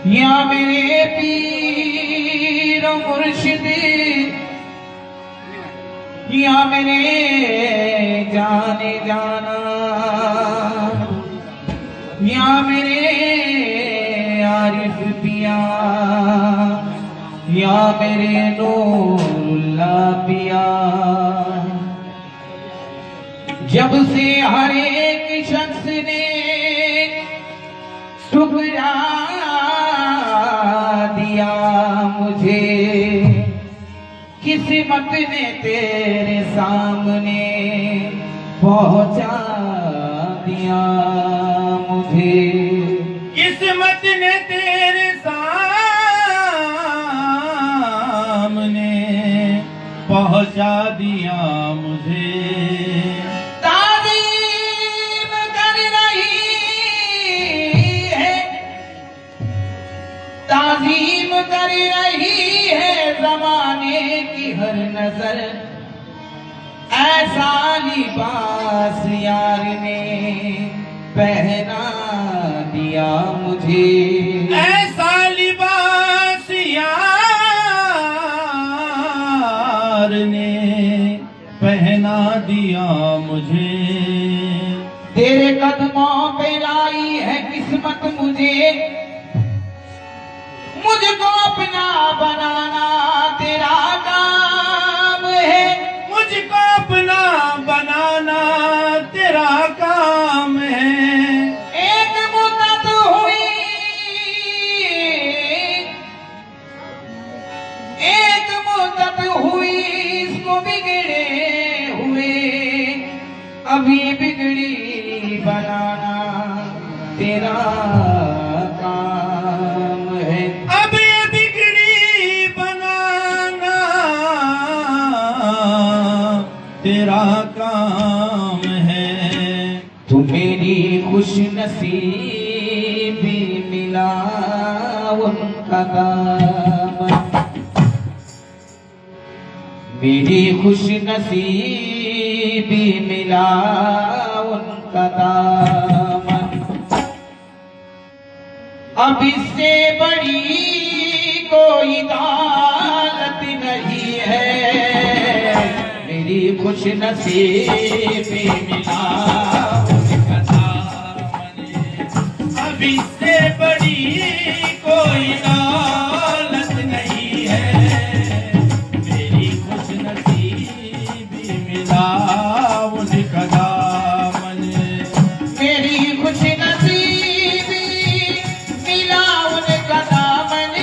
या मेरे पीर मुर्शिद, या मेरे जाने जाना, या मेरे आरिफ पिया, या मेरे नूरुल्लाह पिया। जब से हर एक शख्स ने ठुकरा दिया मुझे, किस्मत ने तेरे सामने पहुंचा दिया मुझे, किस्मत ने तेरे सामने पहुंचा दिया मुझे। ताज़ीम कर रही है, ताज़ीम कर रही है ज़माने की हर नजर। ऐसा लिबास यार ने पहना दिया मुझे, ऐसा लिबास यार ने पहना दिया मुझे। तेरे कदमों पे लाई है किस्मत मुझे, मुझको अपना बनाना तेरा काम है, मुझको अपना बनाना तेरा काम है। एक मुद्दत हुई, एक मुद्दत हुई इसको बिगड़े हुए, अभी बिगड़ी बनाना तेरा काम है। अब ये बिगड़ी बनाना तेरा काम है। तू मेरी खुश नसीबी मिला उनका दामन, मेरी खुश नसीबी मिला उनका दामन। अब इससे बड़ी कोई दौलत नहीं है, मेरी खुश नसीबी मिला उनका दामन। अब इससे बड़ी कोई दौलत नहीं है, मेरी खुश नसीबी मिला उनका दामन। मेरी खुश नसीबी मिला उनका दामन,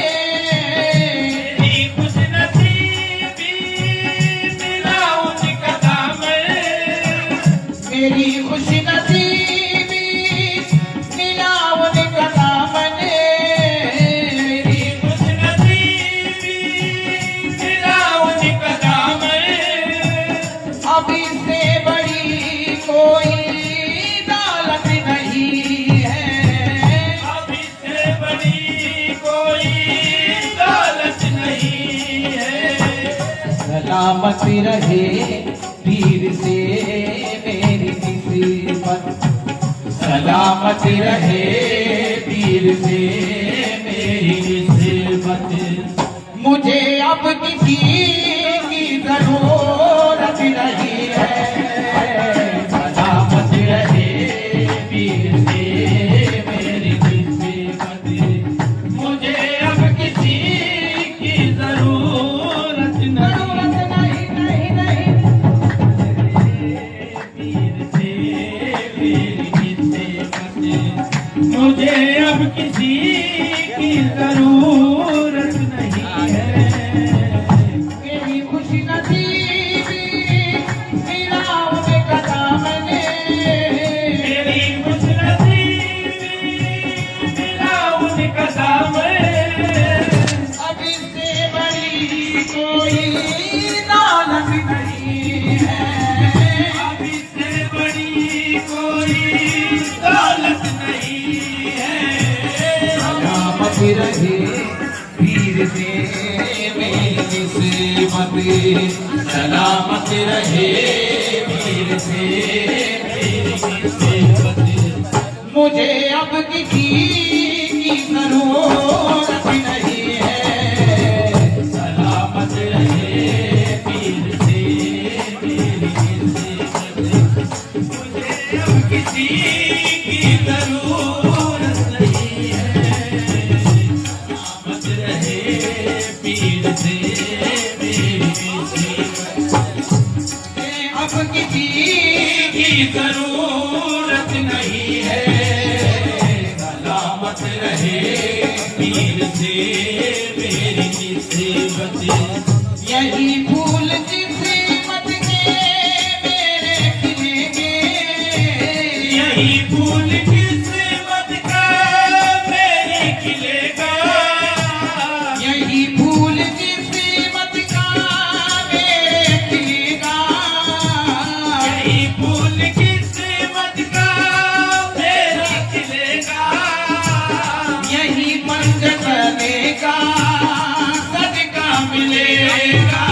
मेरी खुश नसीबी मिला उनका दामन। मेरी खुश नसीबी मिला उनका दामन, मेरी खुश नसीबी मिला उनका दामन। अब इससे बड़ी कोई दौलत नहीं है, अब इससे बड़ी कोई दौलत नहीं है। सलामत रहे पीर से मेरी निस्बत, सलामत रहे पीर से मेरी निस्बत। मुझे अब किसी की जरूरत नहीं है, सलामत रहे पीर से मेरी निस्बत। मुझे अब किसी की जरूरत नहीं, नहीं नहीं पीर से मेरी निस्बत। मुझे अब किसी की जरूरत नहीं है, मेरी पीर से मेरी किस्मत सलामत रहे, पीर से मेरी किस्मत। मुझे अब किसी की जरूरत नहीं है, सलामत रहे पीर से मेरी किस्मत। मुझे अब किसी की जरूरत नहीं है, सलामत रहे पीर से मेरी किस्मत। अब किसी की जरूरत नहीं है, सलामत रहे पीर से मेरी किस्मत। यही फूल किस्मत के मेरे खिलेंगे, यही फूल किस्मत का मेरे खिलेगा, यही फूल किस्मत का मेरे खिलेगा, यही फूल किस्मत का मेरे खिलेगा, यही पंचतने का सदका मिलेगा,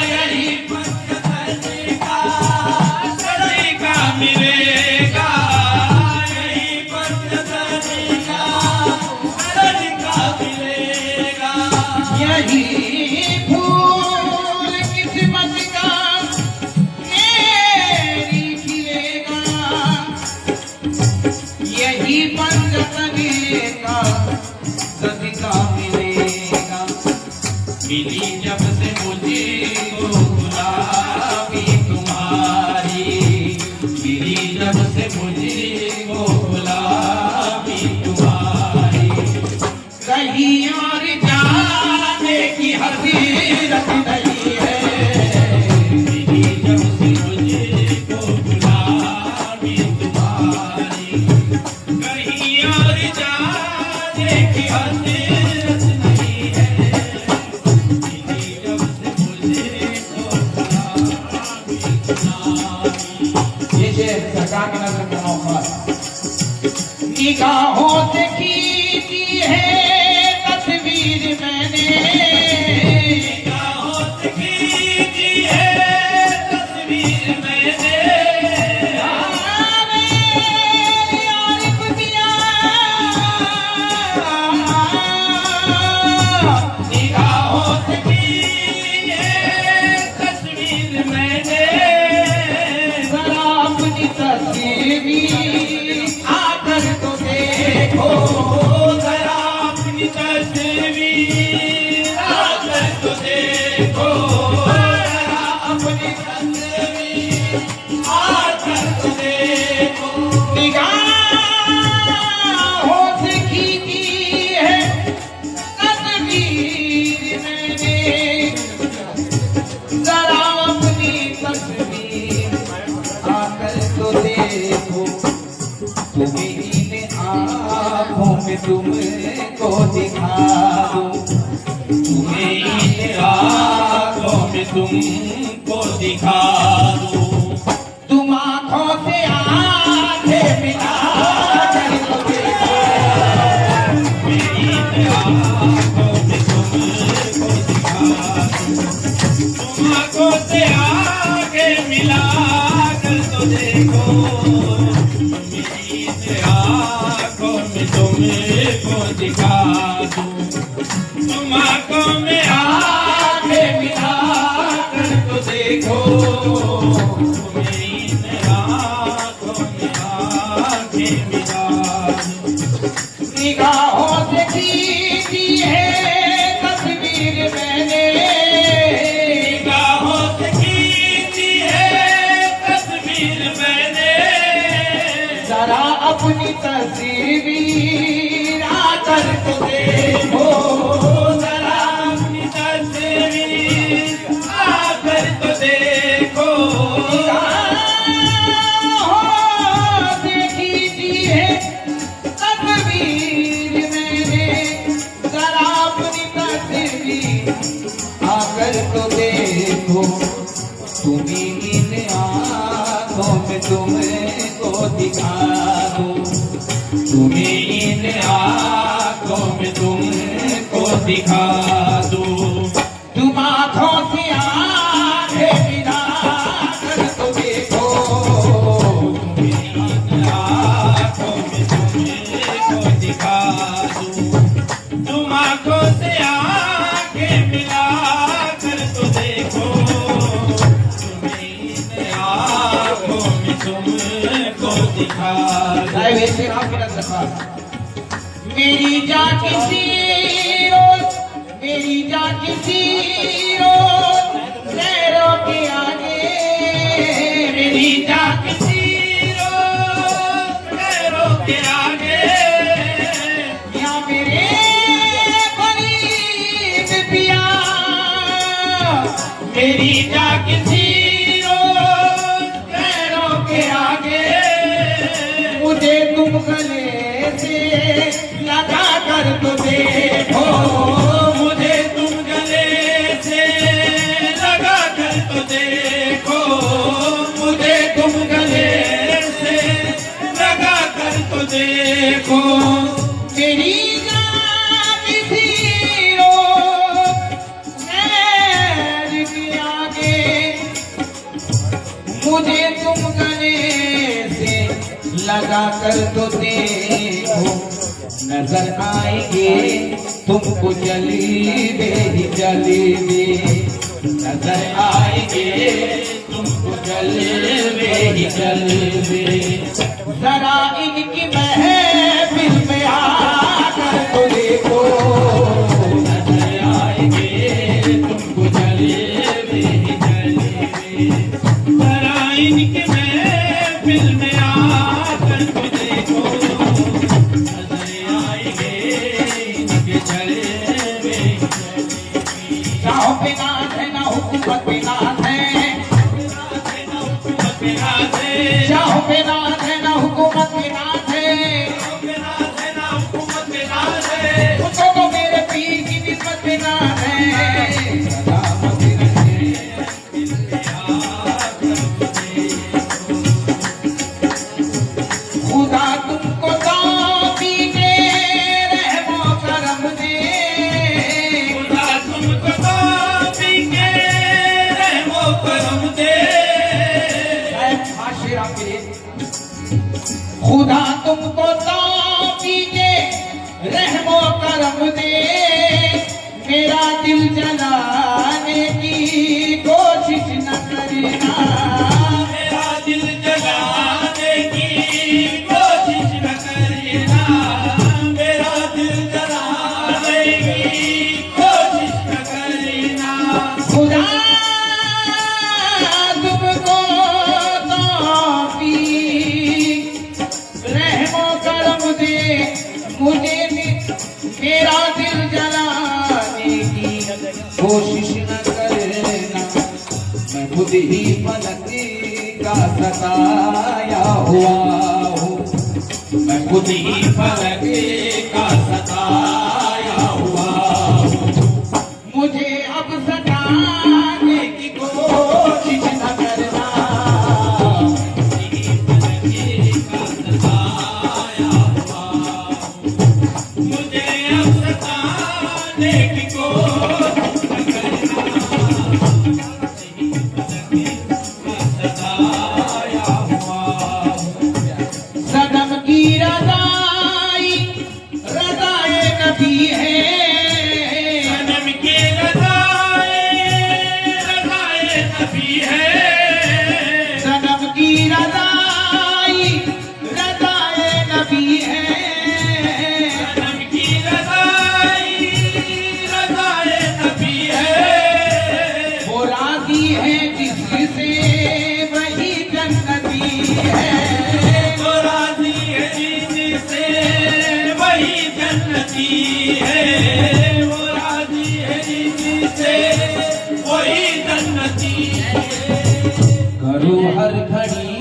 यही पंचतने का सदका मिलेगा, यही पंचतने का सदका मिलेगा। यही फूल किस्मत का मेरी खिलेगा, यही पंचतने का सदका मिलेगा। मिली जब से मुझे वो गुलाबी तुम्हारी, मिली जब से मुझे वो गुलाबी तुम्हारी, कहीं और जाने की हसीरत नहीं है, मिली जब से मुझे वो गुलाबी तुम्हारी, कहीं और जाने की हसीरत नहीं है, मिली जब से मुझे वो गुलाबी तुम्हारी। ये शेर सरकार की नजर का मौका निगाहों से खींची है तस्वीर मैंने, निगाहों से खींची है तस्वीर मैंने, मेरी आरिफ दिया, निगाहों से खींची है तस्वीर मैंने, जरा अपनी तस्वीर आकर तो देखो, जरा अपनी तस्वीर आकर तो देखो, जरा अपनी तस्वीर आकर तो देखो, निगाहों से खींची है तस्वीर मैंने, जरा अपनी तस्वीर आकर तो देखो, तुम्हें इन आँखों में तुमको दिखा दूं, तुम्हें इन आँखों में तुमको दिखा दूं, तुम आँखों से आंखें मिला कर तो देखो, मेरी इन आँखों में तुमको दिखा दूं, तुम आँखों से आँखें मिला कर तो देखो, मेरी इन आँखों में तुमको दिखा दूं, तुम आँखों में आँखें मिला कर तो देखो, मेरी इन आँखों में आँखें मिला दूं, निगाहों से खींची है तस्वीर मैंने, निगाहों से खींची है तस्वीर मैंने, जरा अपनी तस्वीर आकर तो देखो, जरा अपनी तस्वीर आकर तो देखो, निगाहों से खींची है तस्वीर मैंने, जरा अपनी तस्वीर आकर तो देखो, तुम्हें इन आँखों में तुमको दिखा दूं, तुम्हें इन आँखों में तुमको दिखा दो। तुम आंखों से आंखें मिला कर तो देखो, आँखों में तुमको दिखा दूं। तुम आँखों से आँखें मिला कर तो देखो, तुम्हें आँखों में तुमको दिखा दूं। वैसे आप मेरी जान किसी रोज, मेरी जान किसी रोज पैरों के आगे, मेरी जान किसी रोज पैरों के आगे, या मेरे फरीद पिया, मेरी जान किसी रोज पैरों के आगे, मुझे तुम गले से लगा कर तो देखो, मुझे तुम गले से लगा कर तो देखो, मुझे तुम गले से लगा कर तो देखो। मेरी जान किसी रोज पैर के आगे, मुझे तुम गले से लगा कर तो देखो, नजर आएंगे तुमको जलीबे ही जलीबे, नजर आएंगे तुमको जलीबे ही जलीबे। जरा इनकी महफिल में आकर तो देखो, नजर आएंगे तुमको जलेबे ही जलेबे, जरा इनके महफिल में आकर तो देखो, नजर आएंगे इनके जलेबे ही जलेबे। चाहो पे नाथ है ना हुकूमत पे नाथ है, चाहो पे नाथ है ना हुकूमत पे नाथ है, उसको तो मेरे पीर की निस्बत पे नाथ है। सलामत रहे खुदा तुमको दाती के रहमो करम दे, खुदा तुमको दाती के रहमो करम दे, खुदा तुमको दाती के रहमो करम दे, मेरा दिल जलाने की कोशिश न करना, मेरा दिल जलाने की कोशिश न करना, मेरा दिल जलाने की कोशिश न करना। खुदा तुमको दाती रहमो करम दे, मुझे मेरा दिल जलाने की कोशिश न करना, मैं खुद ही फलक का सताया हुआ हूँ, मैं खुद ही फलक का सताया हुआ हूँ। मुझे अब सताने की कोशिश न करना, मुझे अब सताने की कोशिश न करना, सताया हुआ हूँ। सनम की रज़ाई रज़ाए नबी है, सनम की रज़ाए रज़ाए नबी है, सनम की रज़ाई रज़ाए नबी है, सनम की रज़ाई रज़ाए नबी है, वो राज़ी है जिससे वही जन्नती है, तो राज़ी है जिनसे वही जन्नती है, वो राज़ी है जिनसे वही जन्नती है। करो हर घड़ी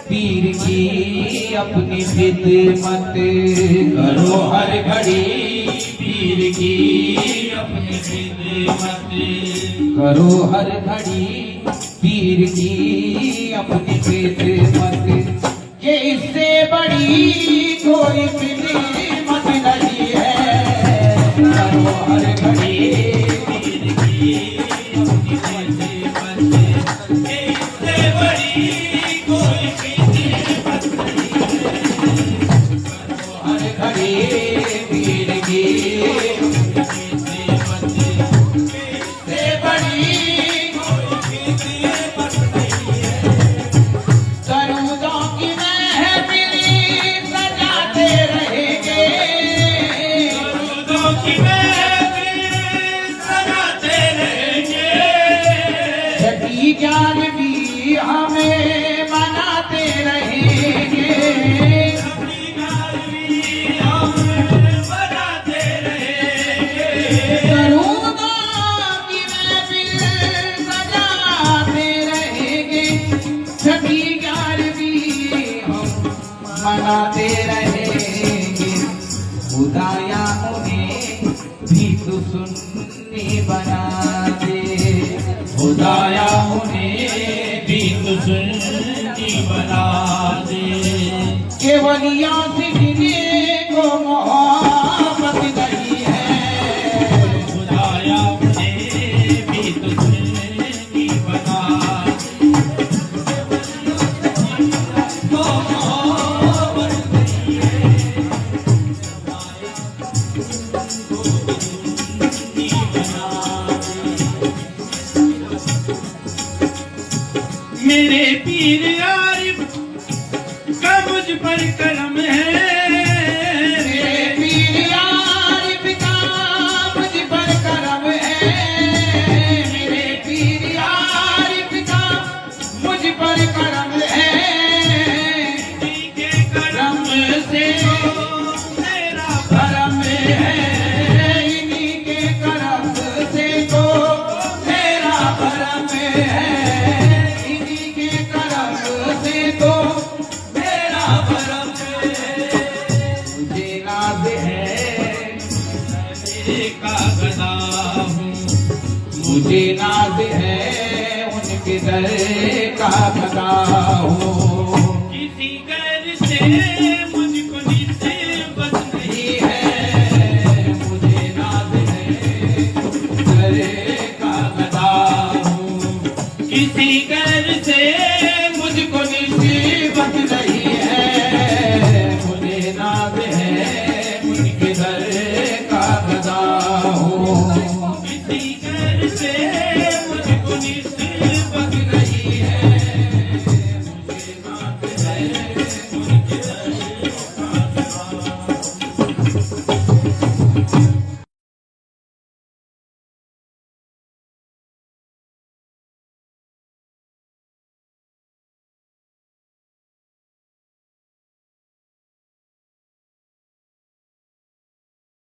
पीर की अपनी खिदमत, करो हर घड़ी पीर की अपनी खिदमत, करो हर घड़ी पीर की अपनी खिदमत, ये इससे बड़ी कोई खिदमत नहीं है। करो हर नेमत से बड़ी कोई नेमत नहीं है। दरूदों की महफिल सजाते रहेंगे, दरूदों की महफिल सजाते रहेंगे। छठी ज्ञान भी हमें मनाते रहेंगे, अपनी गाली हम बनाते रहेंगे। दरूदों की महफिल सजाते रहेंगे, छठी ज्ञान भी हम मनाते रहेंगे। खुदाया उन्हें भी तो सुन्नी बना दे, खुदाया उन्हें भी तो सुन्नी बना दे। केवलियों से जिनको मोहब्बत नहीं है, खुदाया उन्हें भी तो सुन्नी बना दे। तो मोहब्बत नहीं है, सुन्नी बना दे। मेरे पीर आरिफ का मुझ पर करम है। मेरे पीर आरिफ का मुझ पर करम है, मेरे पीर आरिफ का मुझ पर करम है। इन्हीं के करम से मेरा करम है, इन्हीं के करम से तो मेरा भरम है, इन्हीं के करम से तो मेरा भरम है। मुझे नाज है का गदा हूँ। मुझे नाज है उनके दर का गदा हूँ। किसी गैर से मुझको निस्बत नहीं नहीं है मुझे नाज है दर का गदा हूँ। किसी गैर से